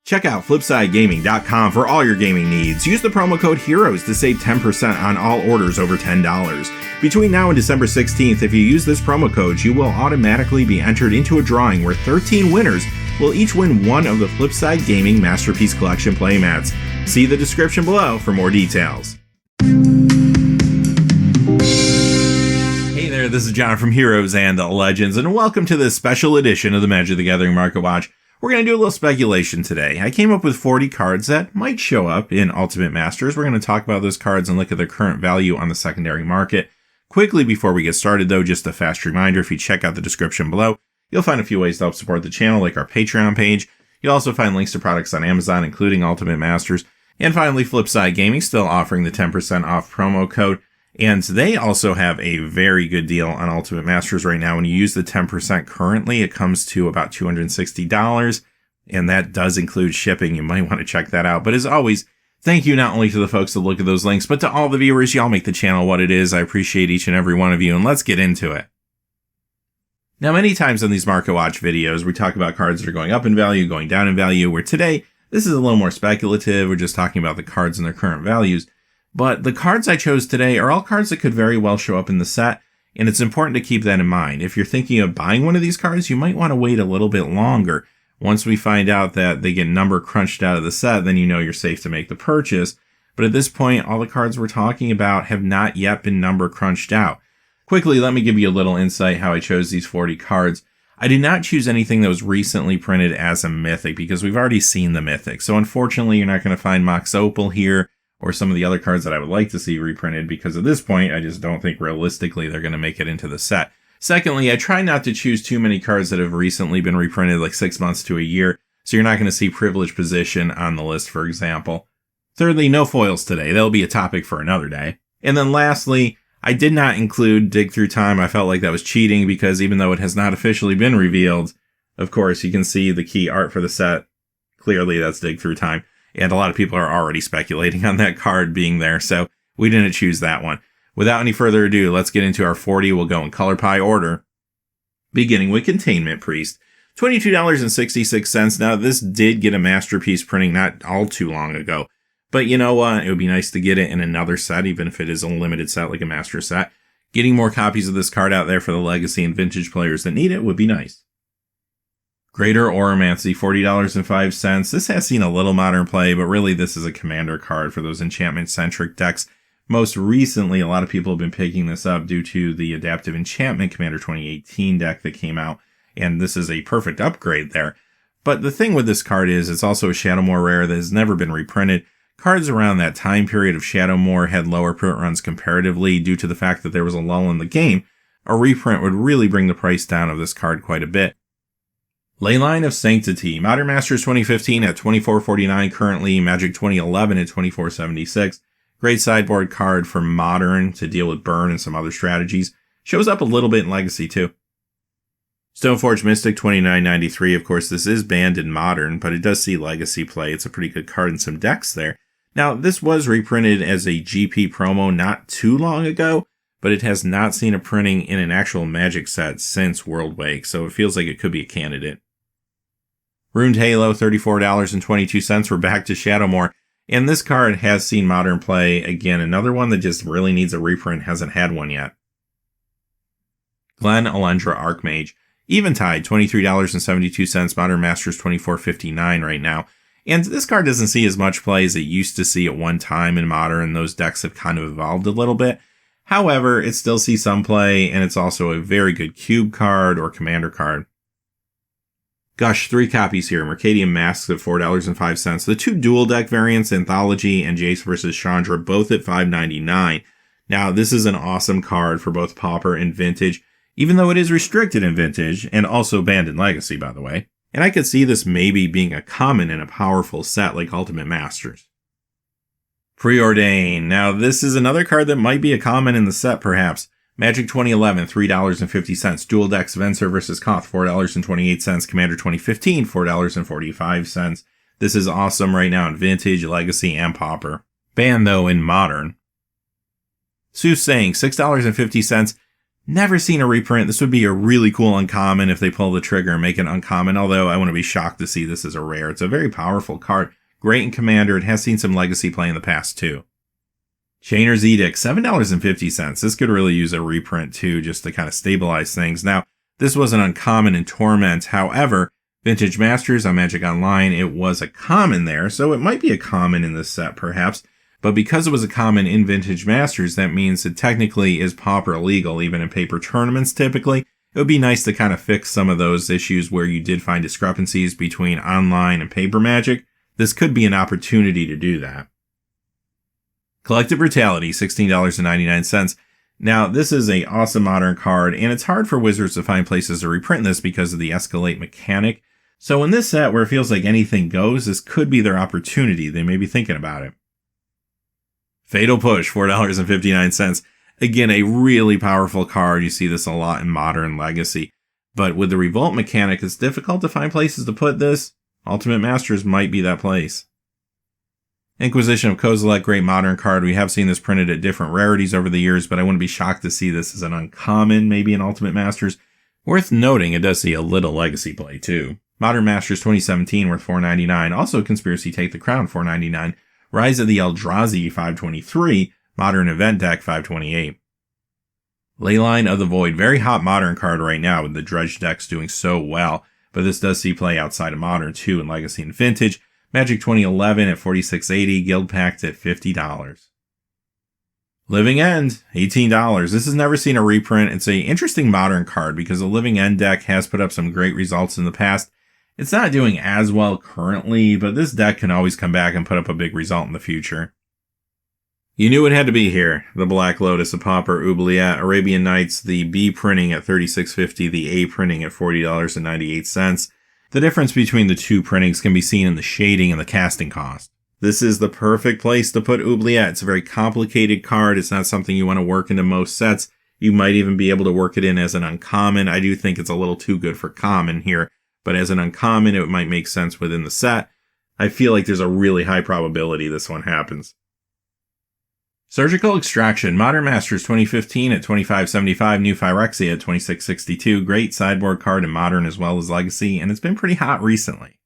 Check out FlipsideGaming.com for all your gaming needs. Use the promo code HEROES to save 10% on all orders over $10. Between now and December 16th, if you use this promo code, you will automatically be entered into a drawing where 13 winners will each win one of the Flipside Gaming Masterpiece Collection playmats. See the description below for more details. Hey there, this is John from Heroes and Legends, and welcome to this special edition of the Magic the Gathering Market Watch. We're going to do a little speculation today. I came up with 40 cards that might show up in Ultimate Masters. We're going to talk about those cards and look at their current value on the secondary market. Quickly before we get started though, just a fast reminder, if you check out the description below, you'll find a few ways to help support the channel, like our Patreon page. You'll also find links to products on Amazon, including Ultimate Masters. And finally, Flipside Gaming still offering the 10% off promo code. And they also have a very good deal on Ultimate Masters right now. When you use the 10% currently, it comes to about $260. And that does include shipping. You might want to check that out. But as always, thank you not only to the folks that look at those links, but to all the viewers. Y'all make the channel what it is. I appreciate each and every one of you. And let's get into it. Now, many times on these Market Watch videos, we talk about cards that are going up in value, going down in value, where today, this is a little more speculative. We're just talking about the cards and their current values. But the cards I chose today are all cards that could very well show up in the set, and it's important to keep that in mind. If you're thinking of buying one of these cards, you might want to wait a little bit longer. Once we find out that they get number crunched out of the set, then you know you're safe to make the purchase. But at this point, all the cards we're talking about have not yet been number crunched out. Quickly, let me give you a little insight how I chose these 40 cards. I did not choose anything that was recently printed as a Mythic because we've already seen the Mythic. So unfortunately, you're not going to find Mox Opal here, or some of the other cards that I would like to see reprinted, because at this point, I just don't think realistically they're going to make it into the set. Secondly, I try not to choose too many cards that have recently been reprinted, like 6 months to a year, so you're not going to see Privileged Position on the list, for example. Thirdly, no foils today. That'll be a topic for another day. And then lastly, I did not include Dig Through Time. I felt like that was cheating, because even though it has not officially been revealed, of course, you can see the key art for the set. Clearly, that's Dig Through Time. And a lot of people are already speculating on that card being there, so we didn't choose that one. Without any further ado, let's get into our 40. We'll go in color pie order, beginning with Containment Priest. $22.66. Now, this did get a Masterpiece printing not all too long ago, but you know what? It would be nice to get it in another set, even if it is a limited set like a Master set. Getting more copies of this card out there for the Legacy and Vintage players that need it would be nice. Greater Oromancy, $40.05. This has seen a little modern play, but really this is a commander card for those enchantment-centric decks. Most recently, a lot of people have been picking this up due to the Adaptive Enchantment Commander 2018 deck that came out, and this is a perfect upgrade there. But the thing with this card is it's also a Shadowmoor rare that has never been reprinted. Cards around that time period of Shadowmoor had lower print runs comparatively due to the fact that there was a lull in the game. A reprint would really bring the price down of this card quite a bit. Leyline of Sanctity, Modern Masters 2015 at $24.49 currently, Magic 2011 at $24.76. Great sideboard card for Modern to deal with burn and some other strategies. Shows up a little bit in Legacy too. Stoneforge Mystic $29.93. Of course, this is banned in Modern, but it does see Legacy play. It's a pretty good card in some decks there. Now, this was reprinted as a GP promo not too long ago, but it has not seen a printing in an actual Magic set since World Wake, so it feels like it could be a candidate. Rune Halo, $34.22. We're back to Shadowmoor. And this card has seen modern play. Again, another one that just really needs a reprint. Hasn't had one yet. Glen Elendra Archmage. Eventide, $23.72. Modern Masters, $24.59 right now. And this card doesn't see as much play as it used to see at one time in Modern. Those decks have kind of evolved a little bit. However, it still sees some play, and it's also a very good cube card or commander card. Gosh, 3 copies here. Mercadian Masks at $4.05. The 2 dual deck variants, Anthology and Jace vs. Chandra, both at $5.99. Now, this is an awesome card for both Pauper and Vintage, even though it is restricted in Vintage, and also banned in Legacy, by the way. And I could see this maybe being a common in a powerful set like Ultimate Masters. Preordain. Now, this is another card that might be a common in the set, perhaps. Magic 2011, $3.50. Dual decks, Venser vs. Koth, $4.28. Commander 2015, $4.45. This is awesome right now in Vintage, Legacy, and Pauper. Banned, though, in Modern. Soothsaying, $6.50. Never seen a reprint. This would be a really cool uncommon if they pull the trigger and make it uncommon, although I wouldn't be shocked to see this as a rare. It's a very powerful card. Great in Commander. It has seen some legacy play in the past too. Chainer's Edict, $7.50. This could really use a reprint too, just to kind of stabilize things. Now, this was an uncommon in Torment. However, Vintage Masters on Magic Online, it was a common there, so it might be a common in this set perhaps. But because it was a common in Vintage Masters, that means it technically is pauper legal, even in paper tournaments typically. It would be nice to kind of fix some of those issues where you did find discrepancies between online and paper Magic. This could be an opportunity to do that. Collective Brutality, $16.99. Now, this is an awesome modern card, and it's hard for Wizards to find places to reprint this because of the escalate mechanic. So in this set where it feels like anything goes, this could be their opportunity. They may be thinking about it. Fatal Push, $4.59. Again, a really powerful card. You see this a lot in Modern Legacy. But with the Revolt mechanic, it's difficult to find places to put this. Ultimate Masters might be that place. Inquisition of Kozilek, great modern card. We have seen this printed at different rarities over the years, but I wouldn't be shocked to see this as an uncommon, maybe in Ultimate Masters. Worth noting, it does see a little legacy play too. Modern Masters 2017 worth $4.99. Also Conspiracy Take the Crown, $4.99. Rise of the Eldrazi, $5.23. Modern Event Deck, $5.28. Leyline of the Void, very hot modern card right now with the Dredge decks doing so well, but this does see play outside of Modern too in Legacy and Vintage. Magic 2011 at $46.80, Guild Pact at $50. Living End, $18. This has never seen a reprint. It's an interesting modern card because the Living End deck has put up some great results in the past. It's not doing as well currently, but this deck can always come back and put up a big result in the future. You knew it had to be here. The Black Lotus, the Pauper, Oubliette, Arabian Nights, the B printing at $36.50, the A printing at $40.98. The difference between the two printings can be seen in the shading and the casting cost. This is the perfect place to put Oubliette. It's a very complicated card. It's not something you want to work into most sets. You might even be able to work it in as an uncommon. I do think it's a little too good for common here, but as an uncommon, it might make sense within the set. I feel like there's a really high probability this one happens. Surgical Extraction, Modern Masters 2015 at $25.75, New Phyrexia at $26.62. Great sideboard card in Modern as well as Legacy, and it's been pretty hot recently.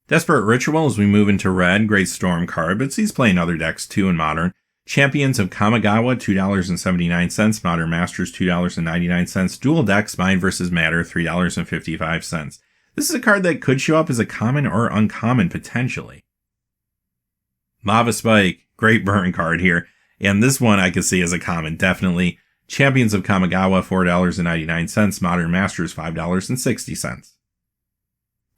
Desperate Ritual as we move into Red, great Storm card, but sees play in other decks too in Modern. Champions of Kamigawa, $2.79, Modern Masters, $2.99. Dual Decks, Mind vs. Matter, $3.55. This is a card that could show up as a common or uncommon potentially. Lava Spike, great burn card here, and this one I could see as a common, definitely. Champions of Kamigawa, $4.99, Modern Masters, $5.60.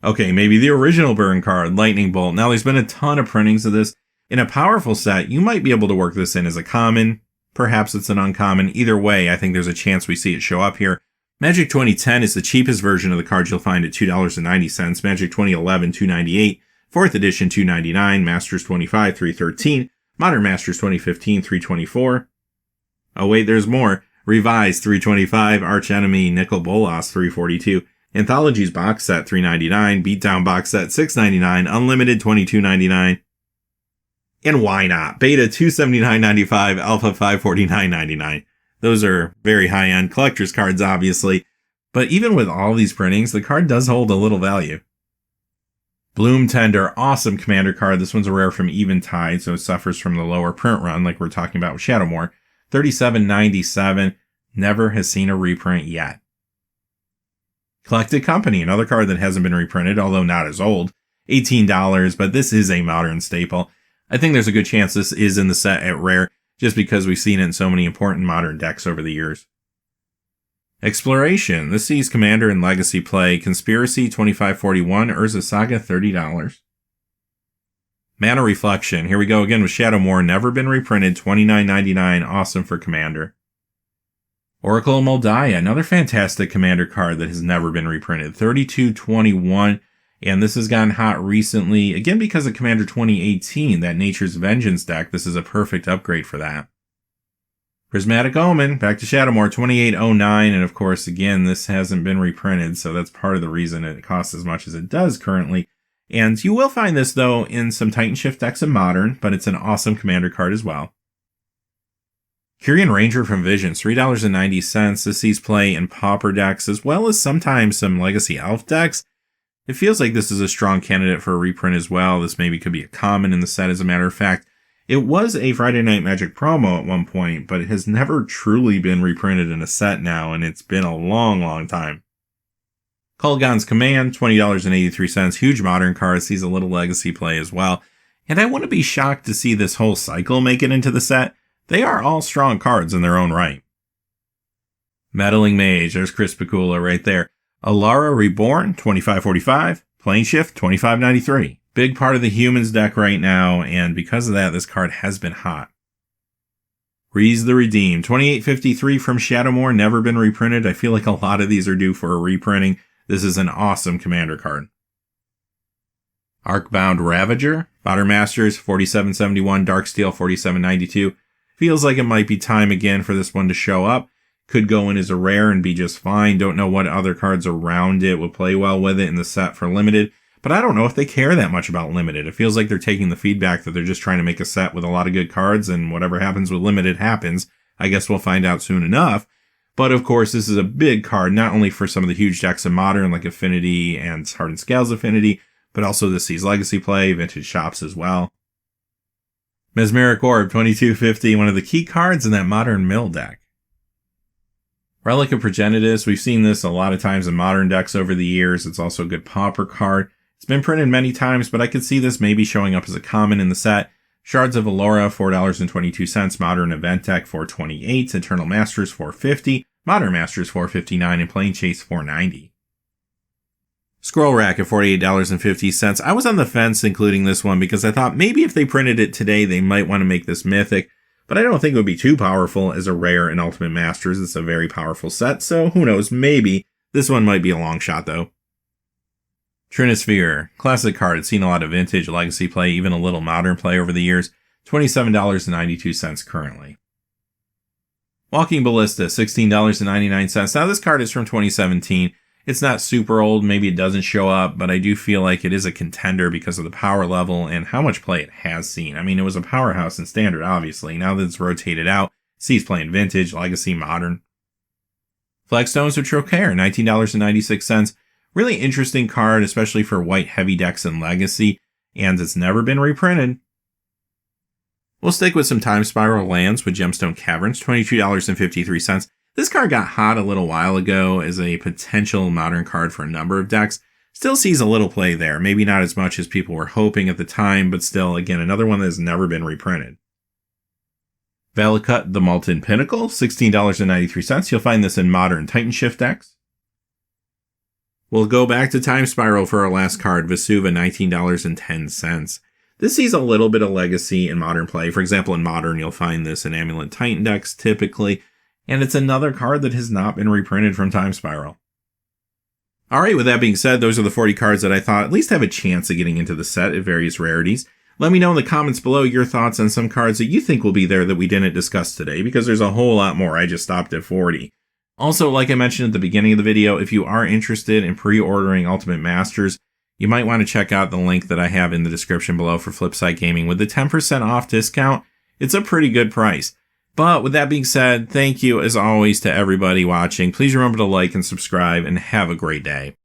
Okay, maybe the original burn card, Lightning Bolt. Now, there's been a ton of printings of this. In a powerful set, you might be able to work this in as a common. Perhaps it's an uncommon. Either way, I think there's a chance we see it show up here. Magic 2010 is the cheapest version of the card you'll find at $2.90. Magic 2011, $2.98. 4th edition, $2.99. Masters 25, $3.13. Modern Masters 2015, $3.24. Oh wait, there's more. Revised, $3.25. Arch Enemy, Nicol Bolas, $3.42. Anthologies box set, $3.99. Beatdown box set, $6.99. Unlimited, $22.99. And why not? Beta, $279.95. Alpha, $549.99. Those are very high-end collector's cards, obviously. But even with all these printings, the card does hold a little value. Bloom Tender, awesome commander card. This one's a rare from Eventide, so it suffers from the lower print run like we're talking about with Shadowmoor. $37.97. Never has seen a reprint yet. Collected Company, another card that hasn't been reprinted, although not as old. $18, but this is a modern staple. I think there's a good chance this is in the set at rare, just because we've seen it in so many important modern decks over the years. Exploration. This sees Commander and Legacy play. Conspiracy, $25.41. Urza Saga, $30. Mana Reflection. Here we go again with Shadowmoor. Never been reprinted. $29.99. Awesome for Commander. Oracle of Moldiah. Another fantastic Commander card that has never been reprinted. $32.21. And this has gotten hot recently. Again, because of Commander 2018, that Nature's Vengeance deck. This is a perfect upgrade for that. Prismatic Omen, back to Shadowmoor, $28.09, and of course, again, this hasn't been reprinted, so that's part of the reason it costs as much as it does currently. And you will find this, though, in some Titan Shift decks in Modern, but it's an awesome commander card as well. Kurian Ranger from Visions, $3.90. This sees play in Pauper decks as well as sometimes some Legacy Elf decks. It feels like this is a strong candidate for a reprint as well. This maybe could be a common in the set as a matter of fact. It was a Friday Night Magic promo at one point, but it has never truly been reprinted in a set now, and it's been a long, long time. Kolaghan's Command, $20.83. Huge modern card, sees a little legacy play as well. And I wouldn't be shocked to see this whole cycle make it into the set. They are all strong cards in their own right. Meddling Mage, there's Chris Pikula right there. Alara Reborn, $25.45. Planeshift, $25.93. Big part of the Humans deck right now, and because of that, this card has been hot. Reese the Redeemed, $28.53 from Shadowmoor, never been reprinted. I feel like a lot of these are due for a reprinting. This is an awesome Commander card. Bound Ravager, Modern Masters, $47.71. Darksteel, $47.92. Feels like it might be time again for this one to show up. Could go in as a rare and be just fine. Don't know what other cards around it would play well with it in the set for limited. But I don't know if they care that much about limited. It feels like they're taking the feedback that they're just trying to make a set with a lot of good cards, and whatever happens with limited happens. I guess we'll find out soon enough. But of course, this is a big card, not only for some of the huge decks in Modern, like Affinity and Hardened Scales Affinity, but also this sees Legacy play, Vintage Shops as well. Mesmeric Orb, $22.50, one of the key cards in that Modern Mill deck. Relic of Progenitus, we've seen this a lot of times in Modern decks over the years. It's also a good Pauper card. It's been printed many times, but I could see this maybe showing up as a common in the set. Shards of Allura, $4.22. Modern Event Deck, $4.28. Eternal Masters, $4.50. Modern Masters, $4.59. And Plane Chase, $4.90. Scroll Rack at $48.50. I was on the fence including this one because I thought maybe if they printed it today, they might want to make this mythic. But I don't think it would be too powerful as a rare in Ultimate Masters. It's a very powerful set, so who knows, maybe. This one might be a long shot, though. Trinisphere, classic card. It's seen a lot of vintage, legacy play, even a little modern play over the years. $27.92 currently. Walking Ballista, $16.99. Now this card is from 2017. It's not super old, maybe it doesn't show up, but I do feel like it is a contender because of the power level and how much play it has seen. I mean, it was a powerhouse in Standard, obviously. Now that it's rotated out, it sees play in Vintage, Legacy, Modern. Flagstones of Trocare, $19.96. Really interesting card, especially for white heavy decks in Legacy, and it's never been reprinted. We'll stick with some Time Spiral lands with Gemstone Caverns, $22.53. This card got hot a little while ago as a potential modern card for a number of decks. Still sees a little play there. Maybe not as much as people were hoping at the time, but still, again, another one that has never been reprinted. Valakut the Molten Pinnacle, $16.93. You'll find this in modern Titan Shift decks. We'll go back to Time Spiral for our last card, Vesuva, $19.10. This sees a little bit of legacy in modern play. For example, in Modern, you'll find this in Amulet Titan decks typically. And it's another card that has not been reprinted from Time Spiral. Alright, with that being said, those are the 40 cards that I thought at least have a chance of getting into the set at various rarities. Let me know in the comments below your thoughts on some cards that you think will be there that we didn't discuss today, because there's a whole lot more. I just stopped at 40. Also, like I mentioned at the beginning of the video, if you are interested in pre-ordering Ultimate Masters, you might want to check out the link that I have in the description below for Flipside Gaming with the 10% off discount. It's a pretty good price. But with that being said, thank you as always to everybody watching. Please remember to like and subscribe and have a great day.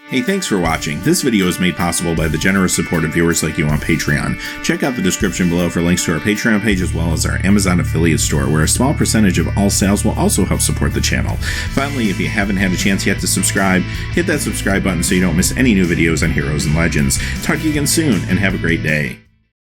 Hey, thanks for watching. This video is made possible by the generous support of viewers like you on Patreon. Check out the description below for links to our Patreon page as well as our Amazon affiliate store, where a small percentage of all sales will also help support the channel. Finally, if you haven't had a chance yet to subscribe, hit that subscribe button so you don't miss any new videos on Heroes and Legends. Talk to you again soon, and have a great day.